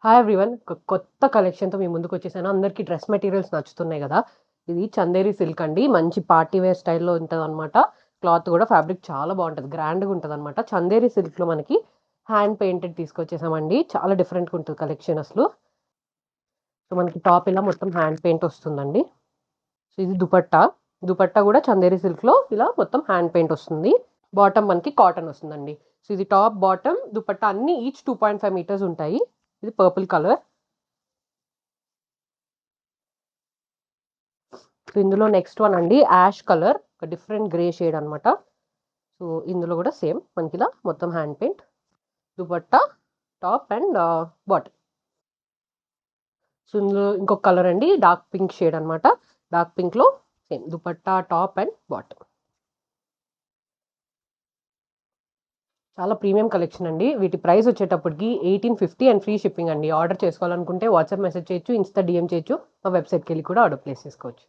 Hi everyone. ఒక కొత్త కలెక్షన్‌తో మీ ముందుకొచ్చేసాను. అందరికీ డ్రెస్ మెటీరియల్స్ నచ్చుతున్నాయి గదా! ఇది చందేరి సిల్క్ అండి. మంచి పార్టీ వేర్ స్టైల్‌లో ఉంటదనమాట. క్లాత్ గూడా ఫ్యాబ్రిక్ చాలా బావుంటది. గ్రాండ్‌గా ఉంటదనమాట. చందేరి సిల్క్‌లో మనకి హ్యాండ్ పెయింటెడ్ తీసుకొచ్చేసామండి. చాలా డిఫరెంట్‌గా ఉంటది కలెక్షన్ అసలు. సో, మనకి టాప్ ఇలా మొత్తం హ్యాండ్ పెయింట్ వస్తుందండి. సో, ఇది దుపట్టా. దుపట్టా గూడా చందేరి సిల్క్‌లో ఇలా మొత్తం హ్యాండ్ పెయింట్ వస్తుంది. బాటమ్ మనకి కాటన్ వస్తుందండి. సో, ఇది టాప్, బాటమ్, దుపట్టా అన్నీ ఈచ్ 2.5 మీటర్స్ ఉంటాయి. ఇది పర్పుల్ కలర్. సో, ఇందులో నెక్స్ట్ వన్ అండి యాష్ కలర్. ఒక డిఫరెంట్ గ్రే షేడ్ అనమాట. సో, ఇందులో కూడా సేమ్ మనకిలా మొత్తం hand paint. Dupatta, top and bottom. So, ఇందులో ఇంకొక కలర్ అండి డార్క్ పింక్ షేడ్ అనమాట. డార్క్ పింక్‌లో same dupatta, top and bottom. చాలా ప్రీమియం కలెక్షన్ అండి. వీటి ప్రైస్ వచ్చేటప్పటికి 1850 అండ్ ఫ్రీ షిప్పింగ్ అండి. ఆర్డర్ చేసుకోవాలనుకుంటే వాట్సాప్ మెసేజ్ చేయొచ్చు, ఇన్స్టా డీఎం చేయొచ్చు. మా వెబ్‌సైట్‌కెళ్ళి కూడా ఆర్డర్ ప్లేస్ చేసుకోవచ్చు.